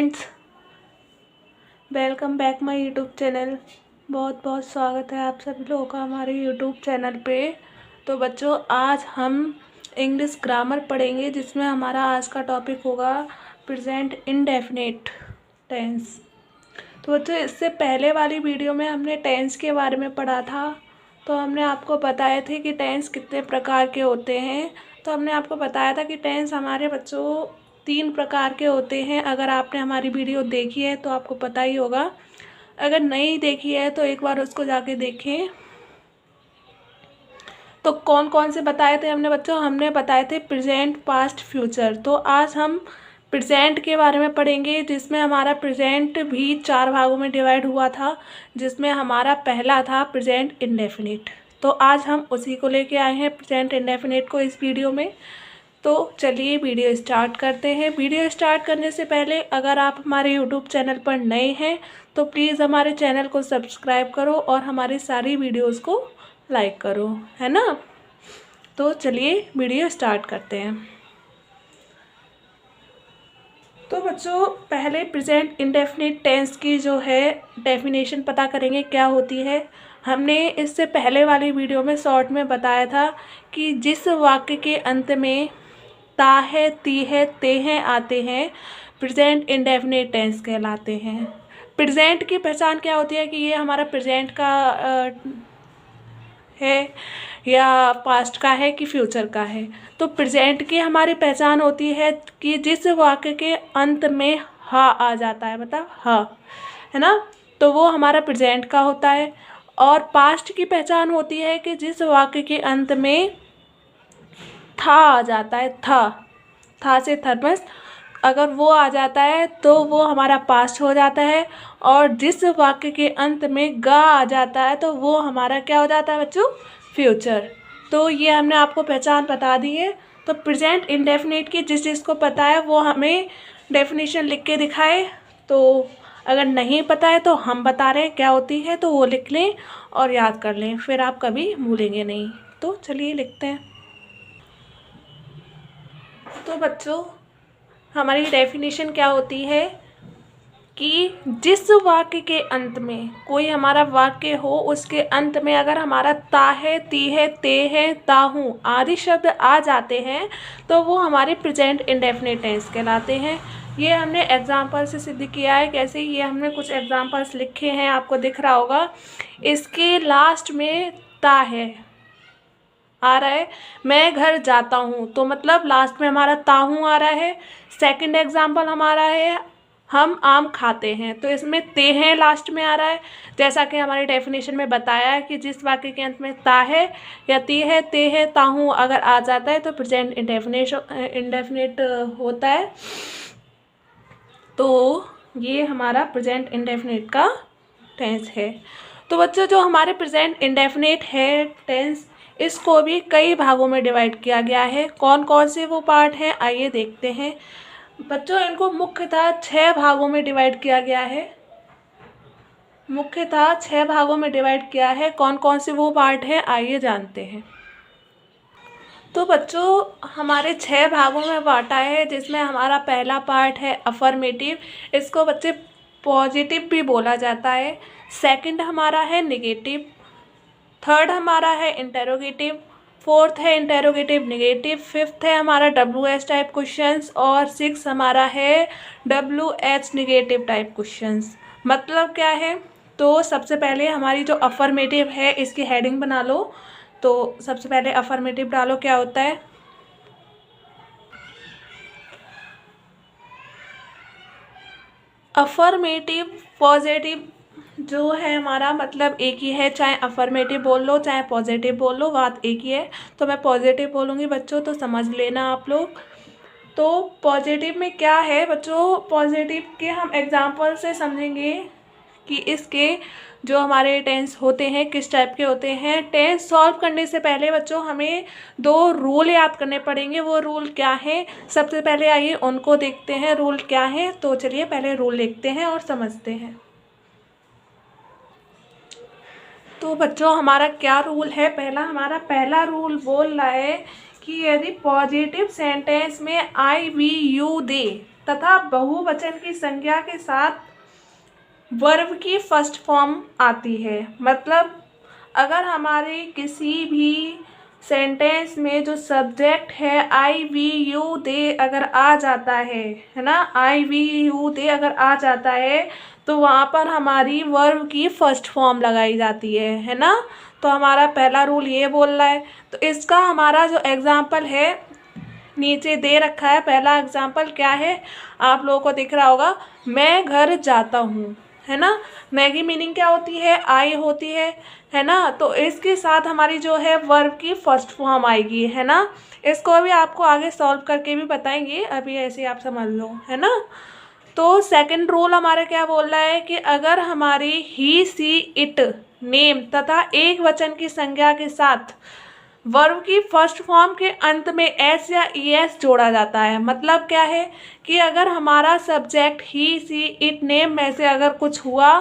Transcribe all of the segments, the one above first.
Friends, welcome back my YouTube channel. बहुत बहुत स्वागत है आप सभी लोगों का हमारे यूट्यूब चैनल पे। तो बच्चों, आज हम इंग्लिश ग्रामर पढ़ेंगे, जिसमें हमारा आज का टॉपिक होगा प्रेजेंट इंडेफिनिट टेंस। तो बच्चों, इससे पहले वाली वीडियो में हमने टेंस के बारे में पढ़ा था। तो हमने आपको बताए थे कि टेंस कितने प्रकार के होते हैं। तो हमने आपको बताया था कि टेंस हमारे बच्चों 3 प्रकार के होते हैं। अगर आपने हमारी वीडियो देखी है तो आपको पता ही होगा, अगर नहीं देखी है तो एक बार उसको जाके देखें। तो कौन कौन से बताए थे हमने बच्चों? हमने बताए थे प्रेजेंट, पास्ट, फ्यूचर। तो आज हम प्रेजेंट के बारे में पढ़ेंगे, जिसमें हमारा प्रेजेंट भी 4 भागों में डिवाइड हुआ था, जिसमें हमारा पहला था प्रेजेंट इंडेफिनिट। तो आज हम उसी को लेके आए हैं, प्रेजेंट इंडेफिनिट को, इस वीडियो में। तो चलिए वीडियो स्टार्ट करते हैं। वीडियो स्टार्ट करने से पहले अगर आप हमारे यूट्यूब चैनल पर नए हैं तो प्लीज़ हमारे चैनल को सब्सक्राइब करो और हमारी सारी वीडियोस को लाइक करो, है ना। तो चलिए वीडियो स्टार्ट करते हैं। तो बच्चों, पहले प्रेजेंट इंडेफिनिट टेंस की जो है डेफिनेशन पता करेंगे क्या होती है। हमने इससे पहले वाली वीडियो में शॉर्ट में बताया था कि जिस वाक्य के अंत में ता है, ती है, ते हैं आते हैं, प्रेजेंट इंडेफिनिट टेंस कहलाते हैं। प्रेजेंट की पहचान क्या होती है कि ये हमारा प्रेजेंट का है या पास्ट का है कि फ्यूचर का है। तो प्रेजेंट की हमारी पहचान होती है कि जिस वाक्य के अंत में हा आ जाता है, मतलब हा, है ना, तो वो हमारा प्रेजेंट का होता है। और पास्ट की पहचान होती है कि जिस वाक्य के अंत में था आ जाता है, था से थर्मस, अगर वो आ जाता है तो वो हमारा पास्ट हो जाता है। और जिस वाक्य के अंत में गा आ जाता है तो वो हमारा क्या हो जाता है बच्चों? फ्यूचर। तो ये हमने आपको पहचान बता दी है। तो प्रेजेंट इंडेफिनिट की जिसको पता है वो हमें डेफिनेशन लिख के दिखाए। तो अगर नहीं पता है तो हम बता रहे हैं क्या होती है, तो वो लिख लें और याद कर लें, फिर आप कभी भूलेंगे नहीं। तो चलिए लिखते हैं। तो बच्चों, हमारी डेफिनेशन क्या होती है कि जिस वाक्य के अंत में कोई हमारा वाक्य हो, उसके अंत में अगर हमारा ता है, ती है, ते है, ताहू आदि शब्द आ जाते हैं तो वो हमारे प्रेजेंट इंडेफिनिट टेंस कहलाते हैं। ये हमने एग्जाम्पल से सिद्ध किया है। कैसे? ये हमने कुछ एग्जाम्पल्स लिखे हैं, आपको दिख रहा होगा। इसके लास्ट में ता है आ रहा है, मैं घर जाता हूँ, तो मतलब लास्ट में हमारा ताहू आ रहा है। सेकंड एग्जाम्पल हमारा है हम आम खाते हैं, तो इसमें ते हैं लास्ट में आ रहा है। जैसा कि हमारी डेफिनेशन में बताया है कि जिस वाक्य के अंत में ता है या ती है, ते है, ताहू अगर आ जाता है तो प्रेजेंट इंडेफिनिट होता है। तो ये हमारा प्रेजेंट इंडेफिनिट का टेंस है। तो बच्चों, जो हमारे प्रेजेंट इंडेफिनिट है टेंस, इसको भी कई भागों में डिवाइड किया गया है। कौन कौन से वो पार्ट हैं, आइए देखते हैं। बच्चों, इनको मुख्यतः 6 भागों में डिवाइड किया गया है। मुख्यतः 6 भागों में डिवाइड किया है। कौन कौन से वो पार्ट हैं, आइए जानते हैं। तो बच्चों, हमारे 6 भागों में बांटा है, जिसमें हमारा पहला पार्ट है अफर्मेटिव। इसको बच्चे पॉजिटिव भी बोला जाता है। सेकंड हमारा है नेगेटिव। थर्ड हमारा है इंटेरोगेटिव। फोर्थ है इंटेरोगेटिव नेगेटिव। फिफ्थ है हमारा WH टाइप क्वेश्चंस। और 6 हमारा है WH नेगेटिव टाइप क्वेश्चंस। मतलब क्या है? तो सबसे पहले हमारी जो अफर्मेटिव है, इसकी हेडिंग बना लो। तो सबसे पहले अफर्मेटिव डालो, क्या होता है? अफर्मेटिव पॉजिटिव जो है हमारा, मतलब एक ही है, चाहे अफर्मेटिव बोल लो चाहे पॉजिटिव बोल लो, बात एक ही है। तो मैं पॉजिटिव बोलूँगी बच्चों, तो समझ लेना आप लोग। तो पॉजिटिव में क्या है बच्चों? पॉजिटिव के हम एग्जांपल से समझेंगे कि इसके जो हमारे टेंस होते हैं किस टाइप के होते हैं। टेंस सॉल्व करने से पहले बच्चों हमें 2 रूल याद करने पड़ेंगे। वो रूल क्या है? सबसे पहले आइए उनको देखते हैं, रूल क्या है। तो चलिए पहले रूल लिखते हैं और समझते हैं। तो बच्चों, हमारा क्या रूल है? हमारा पहला रूल बोल रहा है कि यदि पॉजिटिव सेंटेंस में I, we, you, they तथा बहुवचन की संज्ञा के साथ वर्ब की फर्स्ट फॉर्म आती है। मतलब अगर हमारे किसी भी सेंटेंस में जो सब्जेक्ट है आई वी यू दे अगर आ जाता है ना, आई वी यू दे अगर आ जाता है तो वहाँ पर हमारी वर्ब की फर्स्ट फॉर्म लगाई जाती है ना। तो हमारा पहला रूल ये बोल रहा है। तो इसका हमारा जो एग्जाम्पल है नीचे दे रखा है। पहला एग्जाम्पल क्या है, आप लोगों को दिख रहा होगा, मैं घर जाता हूँ, है ना। मैं की मीनिंग क्या होती है, आई होती है ना। तो इसके साथ हमारी जो है वर्ब की फर्स्ट फॉर्म आएगी, है ना। इसको अभी आपको आगे सॉल्व करके भी बताएंगे, अभी ऐसे आप समझ लो, है ना। तो सेकंड रूल हमारा क्या बोल रहा है कि अगर हमारी ही सी इट नेम तथा एक वचन की संज्ञा के साथ वर्ब की फर्स्ट फॉर्म के अंत में एस या ई एस जोड़ा जाता है। मतलब क्या है कि अगर हमारा सब्जेक्ट ही सी इट नेम में से अगर कुछ हुआ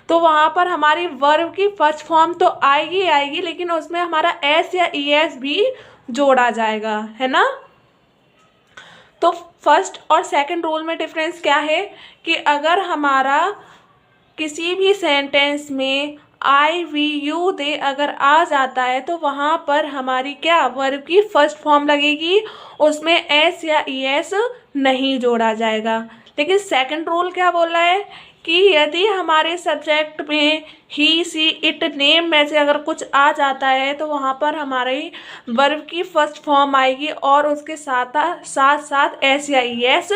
तो वहाँ पर हमारी वर्ब की फर्स्ट फॉर्म तो आएगी, लेकिन उसमें हमारा एस या ई एस भी जोड़ा जाएगा, है ना। तो फर्स्ट और सेकंड रूल में डिफरेंस क्या है कि अगर हमारा किसी भी सेंटेंस में आई वी यू दे अगर आ जाता है तो वहाँ पर हमारी क्या वर्ब की फर्स्ट फॉर्म लगेगी, उसमें एस या ई एस नहीं जोड़ा जाएगा। लेकिन सेकंड रूल क्या बोल रहा है कि यदि हमारे सब्जेक्ट में ही सी इट नेम में से अगर कुछ आ जाता है तो वहाँ पर हमारी वर्ब की फर्स्ट फॉर्म आएगी और उसके साथ साथ एस या ई एस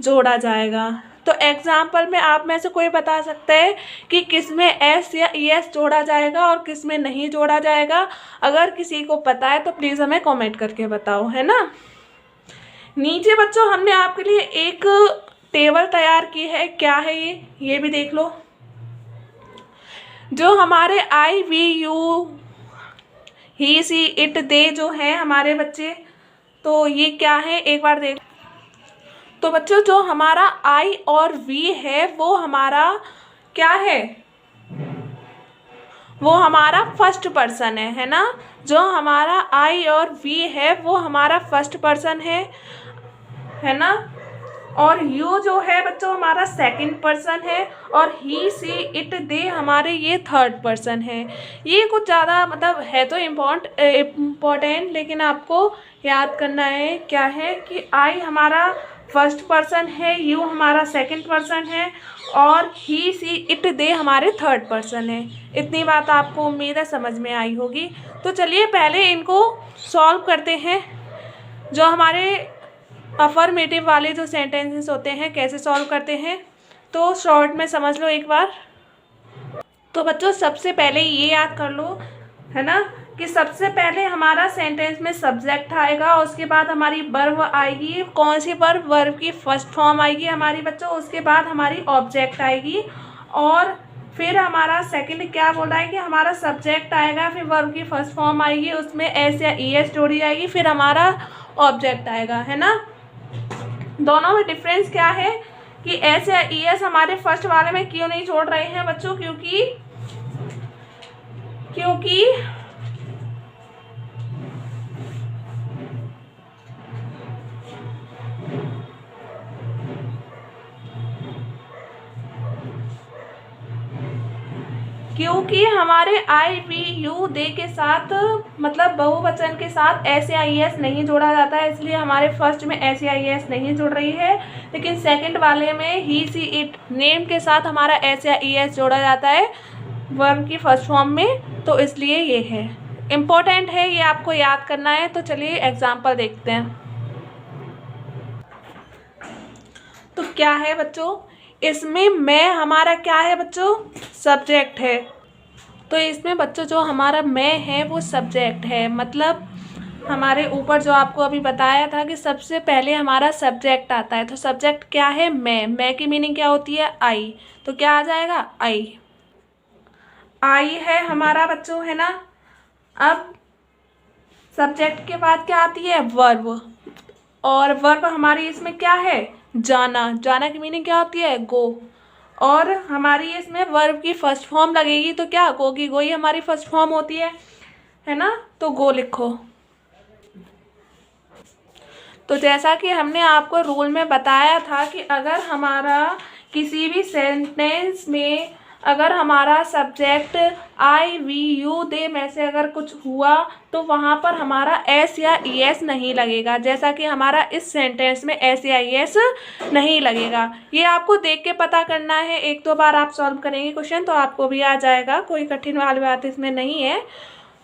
जोड़ा जाएगा। तो एग्जाम्पल में आप में से कोई बता सकता है कि किस में एस या ई एस जोड़ा जाएगा और किस में नहीं जोड़ा जाएगा। अगर किसी को पता है तो प्लीज़ हमें कमेंट करके बताओ, है ना। नीचे बच्चों हमने आपके लिए एक टेबल तैयार की है, क्या है ये भी देख लो। जो हमारे आई वी यू ही सी इट दे जो है हमारे बच्चे, तो ये क्या है एक बार देख। तो बच्चों जो हमारा आई और वी है वो हमारा क्या है, वो हमारा फर्स्ट पर्सन है ना। जो हमारा आई और वी है वो हमारा फर्स्ट पर्सन है ना। और यू जो है बच्चों हमारा सेकंड पर्सन है और ही सी इट दे हमारे ये थर्ड पर्सन है। ये कुछ ज़्यादा मतलब है तो इम्पोर्टेंट, लेकिन आपको याद करना है क्या है कि आई हमारा फर्स्ट पर्सन है, यू हमारा सेकंड पर्सन है और ही सी इट दे हमारे थर्ड पर्सन है। इतनी बात आपको उम्मीद है समझ में आई होगी। तो चलिए पहले इनको सॉल्व करते हैं। जो हमारे अफर्मेटिव वाले जो सेंटेंसेस होते हैं कैसे सॉल्व करते हैं, तो शॉर्ट में समझ लो एक बार। तो बच्चों सबसे पहले ये याद कर लो, है ना, कि सबसे पहले हमारा सेंटेंस में सब्जेक्ट आएगा, उसके बाद हमारी वर्ब आएगी। कौन सी वर्ब, वर्ब की फर्स्ट फॉर्म आएगी हमारी बच्चों। उसके बाद हमारी ऑब्जेक्ट आएगी और फिर हमारा सेकंड क्या बोल रहा है कि हमारा सब्जेक्ट आएगा, फिर वर्ब की फर्स्ट फॉर्म आएगी, उसमें एस या ई एस जोड़ी जाएगी, फिर हमारा ऑब्जेक्ट आएगा, है ना। दोनों में डिफरेंस क्या है कि एस या ई एस हमारे फर्स्ट वाले में क्यों नहीं जोड़ रहे हैं बच्चों, क्योंकि हमारे आई वी यू दे के साथ मतलब बहुवचन के साथ एस या ई एस नहीं जोड़ा जाता है, इसलिए हमारे फर्स्ट में एस या ई एस नहीं जुड़ रही है। लेकिन सेकंड वाले में ही सी इट नेम के साथ हमारा एस या ई एस जोड़ा जाता है वर्ब की फर्स्ट फॉर्म में, तो इसलिए ये है इम्पोर्टेंट है, ये आपको याद करना है। तो चलिए एग्जाम्पल देखते हैं। तो क्या है बच्चों, इसमें मैं हमारा क्या है बच्चों, सब्जेक्ट है। तो इसमें बच्चों जो हमारा मैं है वो सब्जेक्ट है। मतलब हमारे ऊपर जो आपको अभी बताया था कि सबसे पहले हमारा सब्जेक्ट आता है। तो सब्जेक्ट क्या है, मैं की मीनिंग क्या होती है, आई। तो क्या आ जाएगा, आई है हमारा बच्चों, है ना। अब सब्जेक्ट के बाद क्या आती है, वर्ब। और वर्ब हमारी इसमें क्या है, जाना की मीनिंग क्या होती है, गो। और हमारी इसमें वर्ब की फर्स्ट फॉर्म लगेगी तो क्या, गो की गो ही हमारी फर्स्ट फॉर्म होती है ना। तो गो लिखो। तो जैसा कि हमने आपको रूल में बताया था कि अगर हमारा किसी भी सेंटेंस में अगर हमारा subject I we you they में से अगर कुछ हुआ तो वहाँ पर हमारा एस या ई एस नहीं लगेगा। जैसा कि हमारा इस सेंटेंस में एस या ई एस नहीं लगेगा। ये आपको देख के पता करना है। 1-2 बार आप सॉल्व करेंगे क्वेश्चन तो आपको भी आ जाएगा, कोई कठिन वाली बात इसमें नहीं है।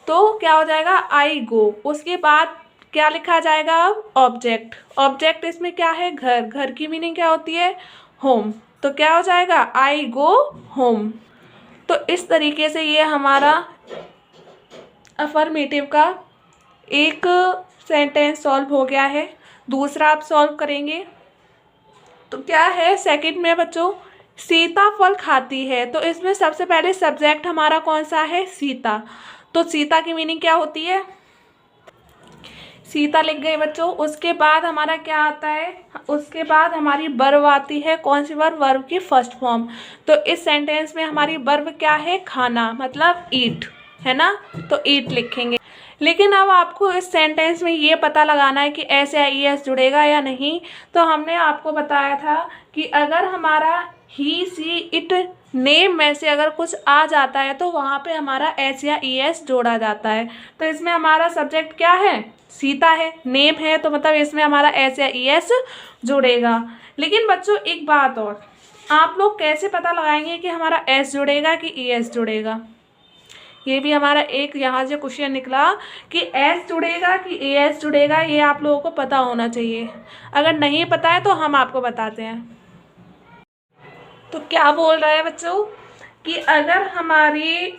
तो क्या हो जाएगा, आई गो। उसके बाद क्या लिखा जाएगा, अब ऑब्जेक्ट। ऑब्जेक्ट इसमें क्या है, घर। घर की मीनिंग क्या होती है, होम। तो क्या हो जाएगा, आई गो होम। तो इस तरीके से ये हमारा अफर्मेटिव का एक सेंटेंस सॉल्व हो गया है। दूसरा आप सॉल्व करेंगे तो क्या है, सेकंड में बच्चों सीता फल खाती है। तो इसमें सबसे पहले सब्जेक्ट हमारा कौन सा है, सीता। तो सीता की मीनिंग क्या होती है, सीता लिख गए बच्चों। उसके बाद हमारा क्या आता है, उसके बाद हमारी वर्ब आती है। कौन सी वर्ब, वर्ब की फर्स्ट फॉर्म। तो इस सेंटेंस में हमारी वर्ब क्या है, खाना, मतलब ईट, है ना। तो ईट लिखेंगे। लेकिन अब आपको इस सेंटेंस में ये पता लगाना है कि एस या ई एस जुड़ेगा या नहीं। तो हमने आपको बताया था कि अगर हमारा ही सी इट नेम में से अगर कुछ आ जाता है तो वहाँ पे हमारा एस या ई एस जोड़ा जाता है। तो इसमें हमारा सब्जेक्ट क्या है, सीता है, नेम है, तो मतलब इसमें हमारा एस या ई एस जुड़ेगा। लेकिन बच्चों एक बात और, आप लोग कैसे पता लगाएंगे कि हमारा एस जुड़ेगा कि ई एस जुड़ेगा। ये भी हमारा एक यहाँ से क्वेश्चन निकला कि एस जुड़ेगा कि ए एस जुड़ेगा, ये आप लोगों को पता होना चाहिए। अगर नहीं पता है तो हम आपको बताते हैं। तो क्या बोल रहा है बच्चों कि अगर हमारी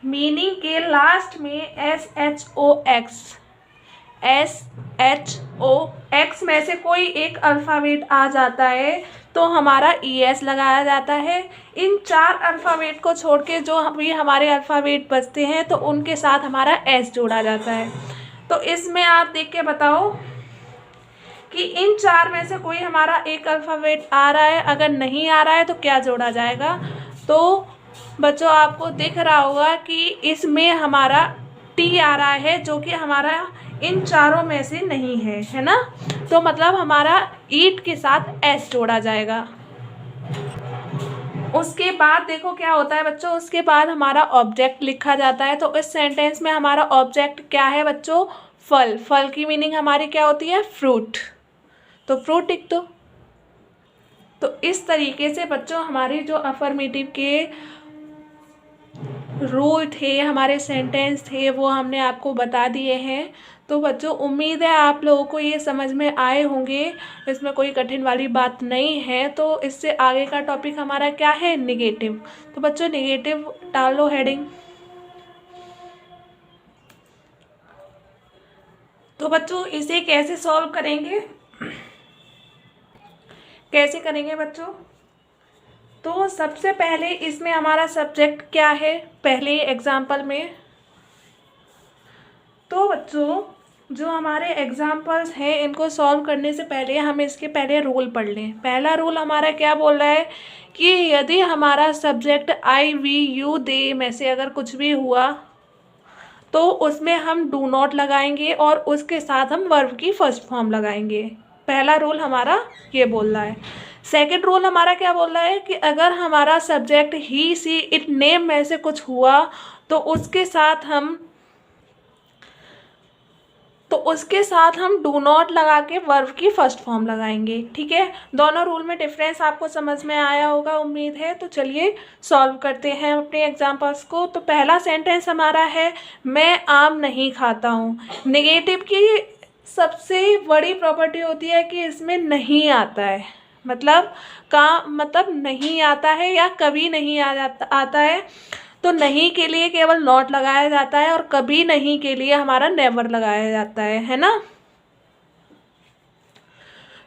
मीनिंग के लास्ट में एस एच ओ एक्स में से कोई एक अल्फ़ाबेट आ जाता है तो हमारा ई एस लगाया जाता है। इन 4 अल्फ़ाबेट को छोड़ के जो भी हमारे अल्फ़ाबेट बचते हैं तो उनके साथ हमारा एस जोड़ा जाता है। तो इसमें आप देख के बताओ कि इन 4 में से कोई हमारा एक अल्फ़ाबेट आ रहा है, अगर नहीं आ रहा है तो क्या जोड़ा जाएगा। तो बच्चों आपको दिख रहा होगा कि इसमें हमारा टी आ रहा है जो कि हमारा इन 4 में से नहीं है ना। तो मतलब हमारा ईट के साथ एस जोड़ा जाएगा। उसके बाद देखो क्या होता है बच्चों, उसके बाद हमारा ऑब्जेक्ट लिखा जाता है। तो इस सेंटेंस में हमारा ऑब्जेक्ट क्या है बच्चों, फल। फल की मीनिंग हमारी क्या होती है, फ्रूट। तो फ्रूट लिख दो। तो इस तरीके से बच्चों हमारी जो अफर्मेटिव के रूल थे, हमारे सेंटेंस थे, वो हमने आपको बता दिए हैं। तो बच्चों उम्मीद है आप लोगों को ये समझ में आए होंगे, इसमें कोई कठिन वाली बात नहीं है। तो इससे आगे का टॉपिक हमारा क्या है, नेगेटिव। तो बच्चों नेगेटिव डाल लो हेडिंग। तो बच्चों इसे कैसे सॉल्व करेंगे, कैसे करेंगे बच्चों। तो सबसे पहले इसमें हमारा सब्जेक्ट क्या है, पहले एग्जाम्पल में। तो बच्चों जो हमारे एग्जाम्पल्स हैं इनको सॉल्व करने से पहले हम इसके पहले रूल पढ़ लें। पहला रूल हमारा क्या बोल रहा है कि यदि हमारा subject I we you they में से अगर कुछ भी हुआ तो उसमें हम डू नॉट लगाएंगे और उसके साथ हम वर्ब की फर्स्ट फॉर्म लगाएंगे। पहला रूल हमारा ये बोल रहा है। सेकंड रूल हमारा क्या बोल रहा है कि अगर हमारा सब्जेक्ट ही सी इट नेम में से कुछ हुआ तो उसके साथ हम डू नॉट लगा के वर्ब की फर्स्ट फॉर्म लगाएंगे। ठीक है, दोनों रूल में डिफरेंस आपको समझ में आया होगा उम्मीद है। तो चलिए सॉल्व करते हैं अपने एग्जांपल्स को। तो पहला सेंटेंस हमारा है मैं आम नहीं खाता हूँ। नेगेटिव की सबसे बड़ी प्रॉपर्टी होती है कि इसमें नहीं आता है, मतलब नहीं आता है या कभी नहीं आता है। तो नहीं के लिए केवल नॉट लगाया जाता है और कभी नहीं के लिए हमारा नेवर लगाया जाता है ना।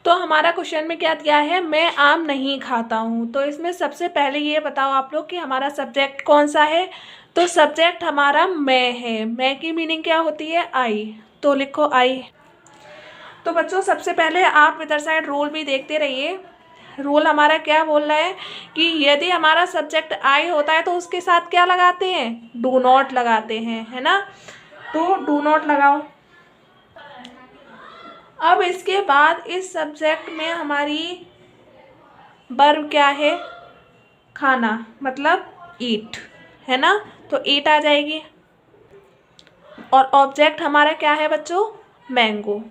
तो हमारा क्वेश्चन में क्या दिया है, मैं आम नहीं खाता हूँ। तो इसमें सबसे पहले ये बताओ आप लोग कि हमारा सब्जेक्ट कौन सा है। तो सब्जेक्ट हमारा मैं है। मैं की मीनिंग क्या होती है, आई। तो लिखो आई। तो बच्चों सबसे पहले आप इधर साइड रूल भी देखते रहिए। रूल हमारा क्या बोल रहा है कि यदि हमारा सब्जेक्ट आई होता है तो उसके साथ क्या लगाते हैं, डू नॉट लगाते हैं, है ना। तो डू नॉट लगाओ। अब इसके बाद इस सब्जेक्ट में हमारी वर्ब क्या है, खाना, मतलब ईट, है ना, तो ईट आ जाएगी। और ऑब्जेक्ट हमारा क्या है बच्चों, मैंगो।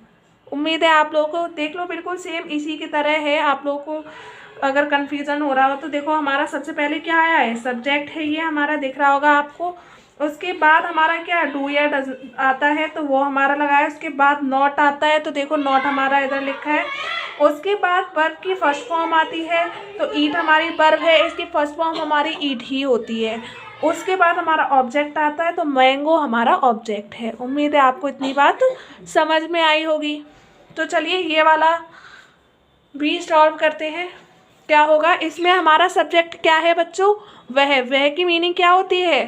उम्मीद है आप लोगों को, देख लो बिल्कुल सेम इसी की तरह है। आप लोगों को अगर कन्फ्यूज़न हो रहा हो तो देखो, हमारा सबसे पहले क्या आया है, सब्जेक्ट है, ये हमारा दिख रहा होगा आपको। उसके बाद हमारा क्या डू या डज आता है, तो वो हमारा लगा है। उसके बाद नॉट आता है, तो देखो नॉट हमारा इधर लिखा है। उसके बाद वर्ब की फर्स्ट फॉर्म आती है, तो ईट हमारी वर्ब है, इसकी फर्स्ट फॉर्म हमारी ईट ही होती है। उसके बाद हमारा ऑब्जेक्ट आता है, तो मैंगो हमारा ऑब्जेक्ट है। उम्मीद है आपको इतनी बात समझ में आई होगी। तो चलिए ये वाला भी सॉल्व करते हैं। क्या होगा इसमें, हमारा सब्जेक्ट क्या है बच्चों, वह की मीनिंग क्या होती है,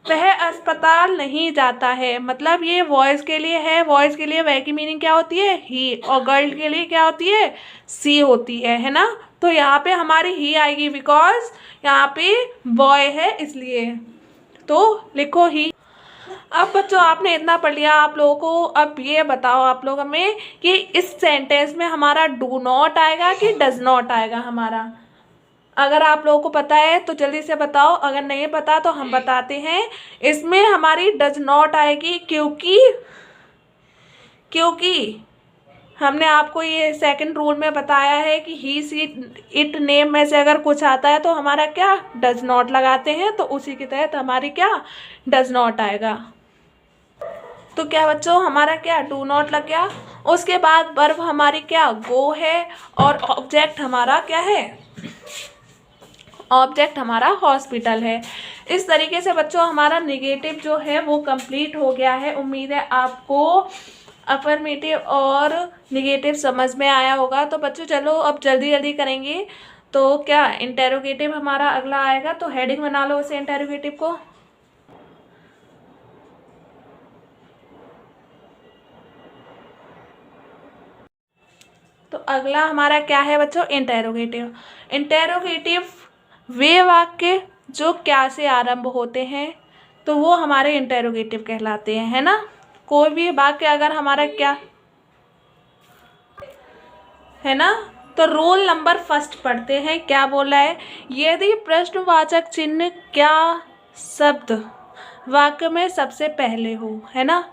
वह अस्पताल नहीं जाता है, मतलब ये बॉयज़ के लिए है। बॉयज़ के लिए वह की मीनिंग क्या होती है, ही, और गर्ल के लिए क्या होती है, सी होती है ना। तो यहाँ पे हमारी ही आएगी, बिकॉज यहाँ पे बॉय है इसलिए, तो लिखो ही। अब बच्चों आपने इतना पढ़ लिया, आप लोगों को अब ये बताओ आप लोग हमें कि इस सेंटेंस में हमारा डू नॉट आएगा कि डज नॉट आएगा हमारा। अगर आप लोगों को पता है तो जल्दी से बताओ, अगर नहीं पता तो हम बताते हैं। इसमें हमारी डज नॉट आएगी, क्योंकि हमने आपको ये सेकंड रूल में बताया है कि ही, सी, इट, नेम में से अगर कुछ आता है तो हमारा क्या डज नॉट लगाते हैं, तो उसी के तहत हमारी क्या डज नॉट आएगा। तो क्या बच्चों हमारा क्या डू नॉट लग गया। उसके बाद वर्ब हमारी क्या गो है, और ऑब्जेक्ट हमारा क्या है, ऑब्जेक्ट हमारा हॉस्पिटल है। इस तरीके से बच्चों हमारा नेगेटिव जो है वो कंप्लीट हो गया है। उम्मीद है आपको अफर्मेटिव और नेगेटिव समझ में आया होगा। तो बच्चों चलो अब जल्दी जल्दी करेंगे। तो क्या इंटेरोगेटिव हमारा अगला आएगा, तो हेडिंग बना लो उसे इंटेरोगेटिव को। तो अगला हमारा क्या है बच्चों, इंटेरोगेटिव। इंटेरोगेटिव वे वाक्य जो क्या से आरंभ होते हैं, तो वो हमारे इंटेरोगेटिव कहलाते हैं, है ना। कोई भी वाक्य अगर हमारा क्या है ना, तो रोल नंबर फर्स्ट पढ़ते हैं। क्या बोला है, यदि प्रश्नवाचक चिन्ह क्या शब्द वाक्य में सबसे पहले हो, है ना।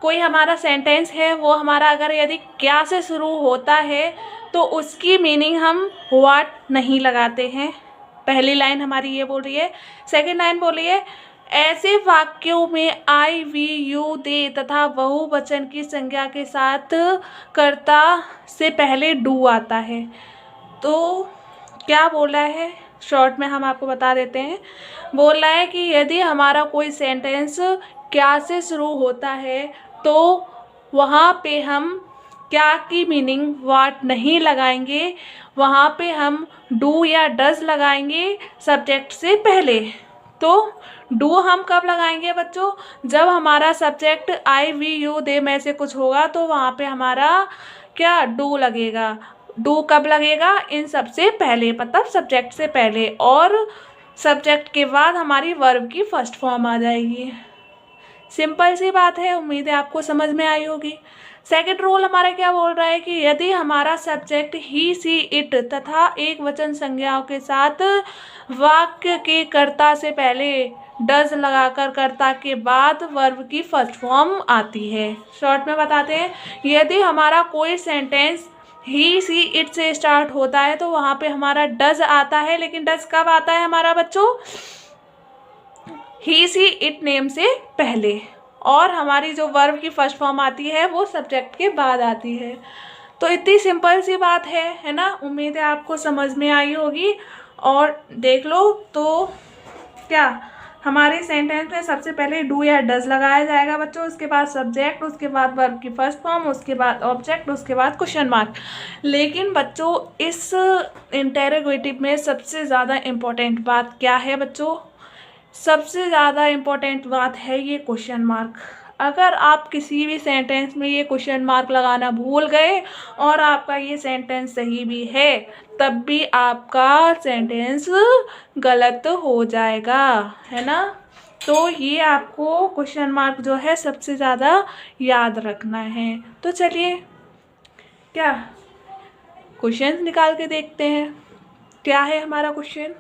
कोई हमारा सेंटेंस है, वो हमारा अगर यदि क्या से शुरू होता है तो उसकी मीनिंग हम व्हाट नहीं लगाते हैं। पहली लाइन हमारी ये बोल रही है। सेकंड लाइन बोल रही है, ऐसे वाक्यों में आई, वी, यू, दे तथा बहुवचन की संज्ञा के साथ कर्ता से पहले डू आता है। तो क्या बोला है, शॉर्ट में हम आपको बता देते हैं। बोला है कि यदि हमारा कोई सेंटेंस क्या से शुरू होता है तो वहाँ पे हम क्या की मीनिंग व्हाट नहीं लगाएंगे, वहाँ पे हम डू या डज लगाएंगे सब्जेक्ट से पहले। तो डू हम कब लगाएंगे बच्चों, जब हमारा subject I, we, you, they में से कुछ होगा तो वहाँ पे हमारा क्या डू लगेगा। डू कब लगेगा, इन सबसे पहले, मतलब सब्जेक्ट से पहले, और सब्जेक्ट के बाद हमारी वर्ब की फर्स्ट फॉर्म आ जाएगी। सिंपल सी बात है, उम्मीद है आपको समझ में आई होगी। सेकंड रूल हमारा क्या बोल रहा है कि यदि हमारा सब्जेक्ट ही, सी, इट तथा एक वचन संज्ञाओं के साथ वाक्य के कर्ता से पहले डज लगाकर कर्ता के बाद वर्ब की फर्स्ट फॉर्म आती है। शॉर्ट में बताते हैं, यदि हमारा कोई सेंटेंस ही, सी, इट से स्टार्ट होता है तो वहाँ पे हमारा डज आता है, लेकिन डज कब आता है हमारा बच्चों, ही, सी, इट नेम से पहले, और हमारी जो वर्ब की फर्स्ट फॉर्म आती है वो सब्जेक्ट के बाद आती है। तो इतनी सिंपल सी बात है ना। उम्मीद है आपको समझ में आई होगी। और देख लो तो क्या हमारे सेंटेंस में सबसे पहले डू या डज लगाया जाएगा बच्चों, उसके बाद सब्जेक्ट, उसके बाद वर्ब की फर्स्ट फॉर्म, उसके बाद ऑब्जेक्ट, उसके बाद क्वेश्चन मार्क। लेकिन बच्चों इस इंटेरोगेटिव में सबसे ज़्यादा इम्पोर्टेंट बात क्या है बच्चों, सबसे ज़्यादा इम्पोर्टेंट बात है ये क्वेश्चन मार्क। अगर आप किसी भी सेंटेंस में ये क्वेश्चन मार्क लगाना भूल गए और आपका ये सेंटेंस सही भी है, तब भी आपका सेंटेंस गलत हो जाएगा, है ना। तो ये आपको क्वेश्चन मार्क जो है सबसे ज़्यादा याद रखना है। तो चलिए क्या क्वेश्चन निकाल के देखते हैं क्या है हमारा क्वेश्चन।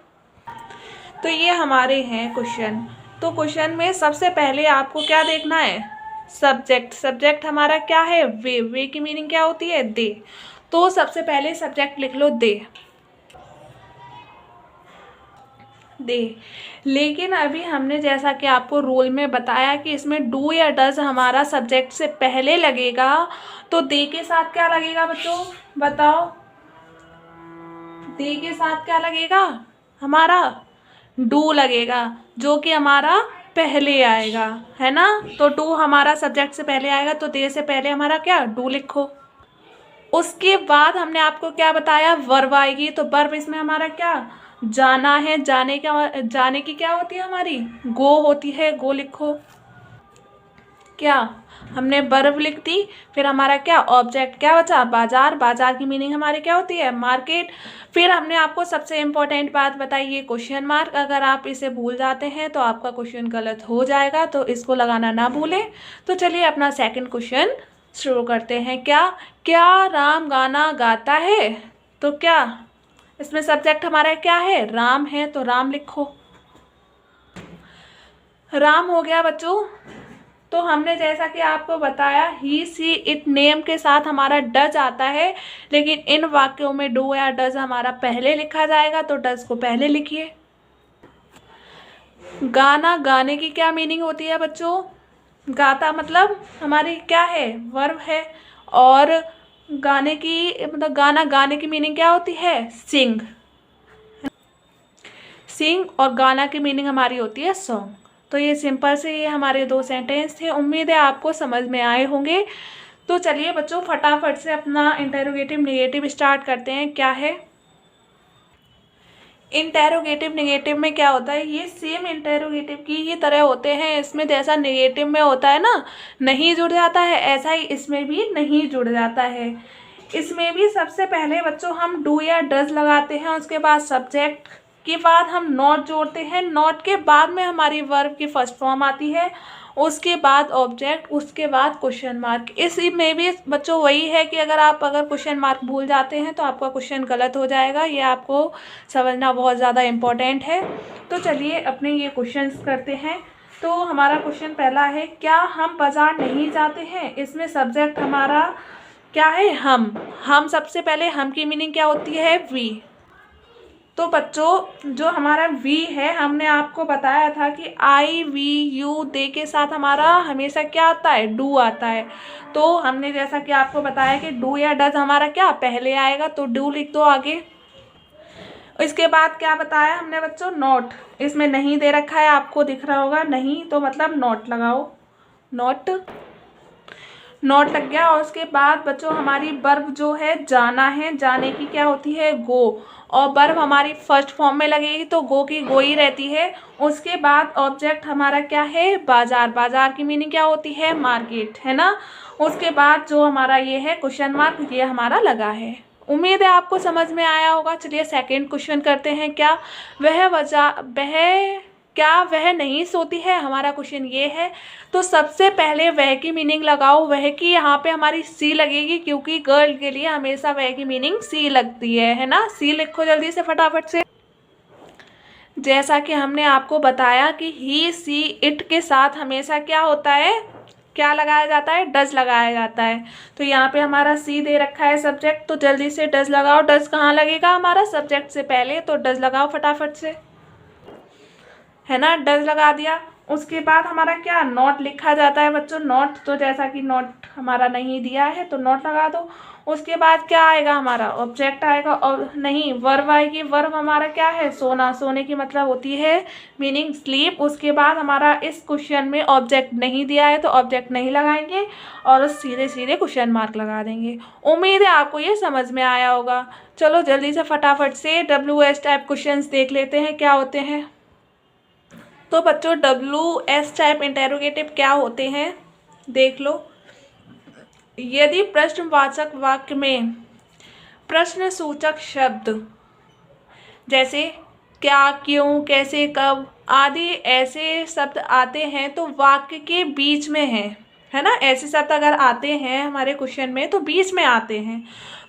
तो ये हमारे हैं क्वेश्चन। तो क्वेश्चन में सबसे पहले आपको क्या देखना है, सब्जेक्ट। सब्जेक्ट हमारा क्या है, वे की मीनिंग क्या होती है, दे। तो सबसे पहले सब्जेक्ट लिख लो दे। लेकिन अभी हमने जैसा कि आपको रूल में बताया कि इसमें डू या डज हमारा सब्जेक्ट से पहले लगेगा, तो दे के साथ क्या लगेगा बच्चों, बताओ। दे के साथ क्या लगेगा हमारा, डू लगेगा, जो कि हमारा पहले आएगा, है ना। तो डू हमारा सब्जेक्ट से पहले आएगा, तो दे से पहले हमारा क्या, डू लिखो। उसके बाद हमने आपको क्या बताया, वर्ब आएगी। तो वर्ब इसमें हमारा क्या, जाना है। जाने की क्या होती है हमारी, गो होती है, गो लिखो। क्या हमने वर्ब लिख दी। फिर हमारा क्या ऑब्जेक्ट क्या बचा, बाजार। बाजार की मीनिंग हमारी क्या होती है, मार्केट। फिर हमने आपको सबसे इम्पोर्टेंट बात बताई, ये क्वेश्चन मार्क। अगर आप इसे भूल जाते हैं तो आपका क्वेश्चन गलत हो जाएगा, तो इसको लगाना ना भूलें। तो चलिए अपना सेकंड क्वेश्चन शुरू करते हैं। क्या राम गाना गाता है। तो क्या इसमें सब्जेक्ट हमारा क्या है, राम है, तो राम लिखो। राम हो गया बच्चों। तो हमने जैसा कि आपको बताया, ही सी इट नेम के साथ हमारा डज आता है, लेकिन इन वाक्यों में डू या डज हमारा पहले लिखा जाएगा, तो डज को पहले लिखिए। गाना, गाने की क्या मीनिंग होती है बच्चों, गाता मतलब हमारी क्या है, वर्ब है। और गाने की मतलब गाना गाने की मीनिंग क्या होती है, सिंग। सिंग और गाना की मीनिंग हमारी होती है सॉन्ग। तो ये सिंपल से ये हमारे दो सेंटेंस थे। उम्मीद है आपको समझ में आए होंगे। तो चलिए बच्चों फटाफट से अपना इंटेरोगेटिव नेगेटिव स्टार्ट करते हैं। क्या है इंटेरोगेटिव नेगेटिव में क्या होता है, ये सेम इंटेरोगेटिव की ही तरह होते हैं। इसमें जैसा नेगेटिव में होता है ना, नहीं जुड़ जाता है, ऐसा ही इसमें भी नहीं जुड़ जाता है। इसमें भी सबसे पहले बच्चों हम डू या डज लगाते हैं, उसके बाद सब्जेक्ट के बाद हम नॉट जोड़ते हैं, नॉट के बाद में हमारी वर्ब की फर्स्ट फॉर्म आती है, उसके बाद ऑब्जेक्ट, उसके बाद क्वेश्चन मार्क। इसमें भी बच्चों वही है कि अगर क्वेश्चन मार्क भूल जाते हैं तो आपका क्वेश्चन गलत हो जाएगा। ये आपको समझना बहुत ज़्यादा इम्पोर्टेंट है। तो चलिए अपने ये क्वेश्चंस करते हैं। तो हमारा क्वेश्चन पहला है, क्या हम बाजार नहीं जाते हैं। इसमें सब्जेक्ट हमारा क्या है, हम सबसे पहले हम की मीनिंग क्या होती है, वी। तो बच्चों जो हमारा वी है, हमने आपको बताया था कि आई वी यू दे के साथ हमारा हमेशा क्या आता है, डू आता है। तो हमने जैसा कि आपको बताया कि डू या डज हमारा क्या पहले आएगा, तो डू लिख दो आगे। इसके बाद क्या बताया हमने बच्चों, नॉट। इसमें नहीं दे रखा है, आपको दिख रहा होगा नहीं, तो मतलब नॉट लगाओ, नॉट लग गया। और उसके बाद बच्चों हमारी वर्ब जो है जाना है, जाने की क्या होती है, गो। और वर्ब हमारी फर्स्ट फॉर्म में लगेगी, तो गो की गो ही रहती है। उसके बाद ऑब्जेक्ट हमारा क्या है, बाजार। बाजार की मीनिंग क्या होती है, मार्केट, है ना। उसके बाद जो हमारा ये है क्वेश्चन मार्क, ये हमारा लगा है। उम्मीद है आपको समझ में आया होगा। चलिए सेकंड क्वेश्चन करते हैं। क्या वह नहीं सोती है, हमारा क्वेश्चन ये है। तो सबसे पहले वह की मीनिंग लगाओ। वह की यहाँ पे हमारी सी लगेगी, क्योंकि गर्ल के लिए हमेशा वह की मीनिंग सी लगती है ना। सी लिखो जल्दी से फटाफट से। जैसा कि हमने आपको बताया कि ही सी इट के साथ हमेशा क्या होता है, क्या लगाया जाता है, डज लगाया जाता है। तो यहाँ पे हमारा सी दे रखा है सब्जेक्ट, तो जल्दी से डज लगाओ। डज कहाँ लगेगा हमारा, सब्जेक्ट से पहले, तो डज लगाओ फटाफट से, है ना। डज लगा दिया। उसके बाद हमारा क्या, नॉट लिखा जाता है बच्चों, नॉट। तो जैसा कि नॉट हमारा नहीं दिया है, तो नॉट लगा दो। उसके बाद क्या आएगा हमारा, ऑब्जेक्ट आएगा, और नहीं वर्ब आएगी। वर्ब हमारा क्या है, सोना। सोने की मतलब होती है मीनिंग स्लीप। उसके बाद हमारा इस क्वेश्चन में ऑब्जेक्ट नहीं दिया है, तो ऑब्जेक्ट नहीं लगाएंगे और सीधे सीधे क्वेश्चन मार्क लगा देंगे। उम्मीद है आपको ये समझ में आया होगा। चलो जल्दी से फटाफट से WS टाइप क्वेश्चन देख लेते हैं क्या होते हैं। तो बच्चों WS टाइप इंटेरोगेटिव क्या होते हैं, देख लो। यदि प्रश्नवाचक वाक्य में प्रश्नसूचक शब्द जैसे क्या, क्यों, कैसे, कब आदि ऐसे शब्द आते हैं, तो वाक्य के बीच में है, है ना। ऐसे शब्द अगर आते हैं हमारे क्वेश्चन में तो बीच में आते हैं,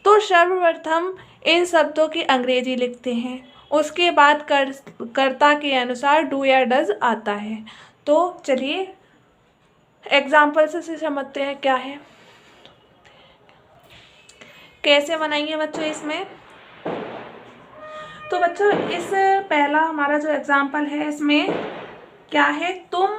तो सर्वप्रथम इन शब्दों की अंग्रेजी लिखते हैं, उसके बाद कर्ता के अनुसार डू या डज आता है। तो चलिए एग्जाम्पल से समझते हैं क्या है, कैसे बनाएंगे बच्चों इसमें। तो बच्चों इस पहला हमारा जो एग्जाम्पल है इसमें क्या है, तुम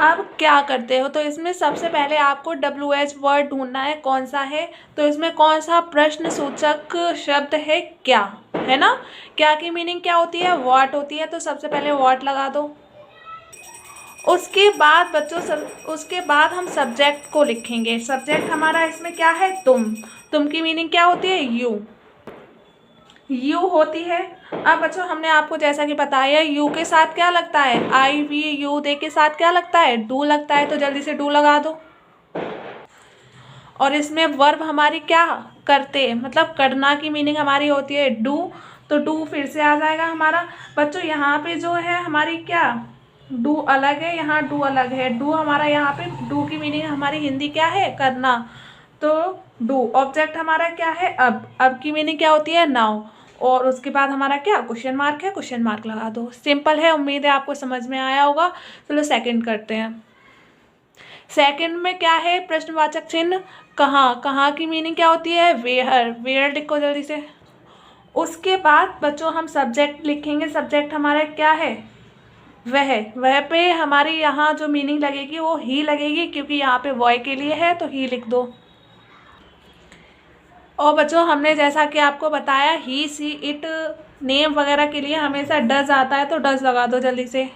अब क्या करते हो। तो इसमें सबसे पहले आपको WH वर्ड ढूंढना है, कौन सा है। तो इसमें कौन सा प्रश्न सूचक शब्द है, क्या, है ना। क्या की मीनिंग क्या होती है, व्हाट होती है। तो सबसे पहले व्हाट लगा दो। उसके बाद बच्चों उसके बाद हम सब्जेक्ट को लिखेंगे। सब्जेक्ट हमारा इसमें क्या है, तुम की मीनिंग क्या होती है, यू होती है। अब बच्चों हमने आपको जैसा कि बताया यू के साथ क्या लगता है, IVU दे के साथ क्या लगता है, डू लगता है। तो जल्दी से डू लगा दो। और इसमें वर्ब हमारी क्या, करते, मतलब करना की मीनिंग हमारी होती है डू। तो डू फिर से आ जाएगा हमारा। बच्चों यहाँ पे जो है हमारी क्या, डू अलग है, यहाँ डू अलग है। डू हमारा यहाँ पे डू की मीनिंग हमारी हिंदी क्या है, करना। तो डू ऑब्जेक्ट हमारा क्या है, अब की मीनिंग क्या होती है, नाउ। और उसके बाद हमारा क्या, क्वेश्चन मार्क है, क्वेश्चन मार्क लगा दो। सिंपल है, उम्मीद है आपको समझ में आया होगा। चलो सेकंड करते हैं। सेकंड में क्या है, प्रश्नवाचक चिन्ह, कहाँ की मीनिंग क्या होती है, वेयर लिखो जल्दी से। उसके बाद बच्चों हम सब्जेक्ट लिखेंगे। सब्जेक्ट हमारा क्या है, वह पे हमारी यहाँ जो मीनिंग लगेगी वो ही लगेगी, क्योंकि यहाँ पे बॉय के लिए है तो ही लिख दो। और बच्चों हमने जैसा कि आपको बताया ही, सी, इट, नेम वगैरह के लिए हमेशा डज आता है, तो डज लगा दो जल्दी से।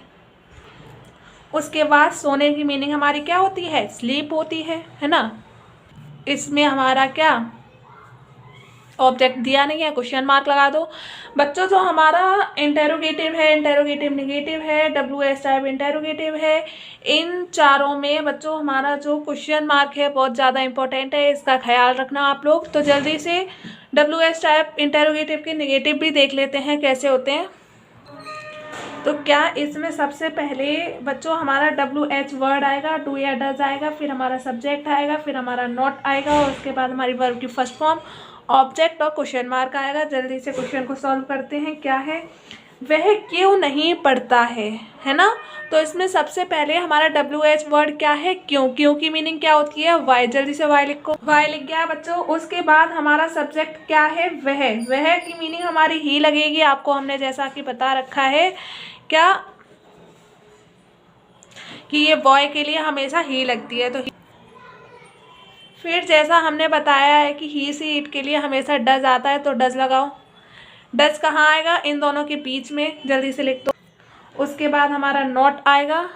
उसके बाद सोने की मीनिंग हमारी क्या होती है, स्लीप होती है ना। इसमें हमारा क्या, ऑब्जेक्ट दिया नहीं है, क्वेश्चन मार्क लगा दो। बच्चों जो हमारा इंटेरोगेटिव है, इंटेरोगेटिव नेगेटिव है, WH टाइप इंटेरोगेटिव है, इन चारों में बच्चों हमारा जो क्वेश्चन मार्क है बहुत ज़्यादा इंपॉर्टेंट है, इसका ख्याल रखना आप लोग। तो जल्दी से WH टाइप इंटेरोगेटिव के नेगेटिव भी देख लेते हैं कैसे होते हैं। तो क्या इसमें सबसे पहले बच्चों हमारा WH वर्ड आएगा, डू या डज आएगा, फिर हमारा सब्जेक्ट आएगा, फिर हमारा नॉट आएगा, और उसके बाद हमारी वर्ब की फर्स्ट फॉर्म, ऑब्जेक्ट और क्वेश्चन मार्क आएगा। जल्दी से क्वेश्चन को सॉल्व करते हैं। क्या है, वह क्यों नहीं पढ़ता है ना। तो इसमें सबसे पहले हमारा WH वर्ड क्या है, क्यों की मीनिंग क्या होती है, वाई। जल्दी से वाई लिखो, वाई लिख गया बच्चों। उसके बाद हमारा सब्जेक्ट क्या है, वह की मीनिंग हमारी ही लगेगी। आपको हमने जैसा कि बता रखा है क्या, कि ये बॉय के लिए हमेशा ही लगती है, तो फिर जैसा हमने बताया है कि ही, सी, इट के लिए हमेशा डज आता है, तो डज लगाओ। डज कहाँ आएगा, इन दोनों के बीच में, जल्दी से लिख दो। उसके बाद हमारा नॉट आएगा,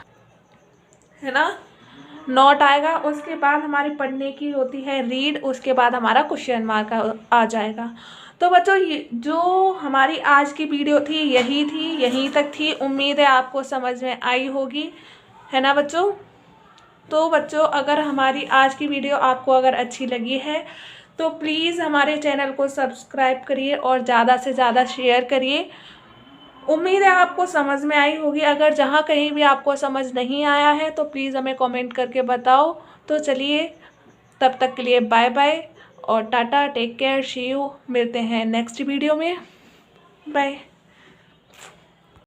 है ना, नॉट आएगा। उसके बाद हमारी पढ़ने की होती है रीड, उसके बाद हमारा क्वेश्चन मार्क आ जाएगा। तो बच्चों जो हमारी आज की वीडियो थी यहीं तक थी। उम्मीद है आपको समझ में आई होगी, है ना बच्चों। तो बच्चों अगर हमारी आज की वीडियो आपको अगर अच्छी लगी है तो प्लीज़ हमारे चैनल को सब्सक्राइब करिए और ज़्यादा से ज़्यादा शेयर करिए। उम्मीद है आपको समझ में आई होगी। अगर जहाँ कहीं भी आपको समझ नहीं आया है तो प्लीज़ हमें कमेंट करके बताओ। तो चलिए तब तक के लिए बाय बाय और tata, take care, see you. मिलते हैं नेक्स्ट वीडियो में, बाय।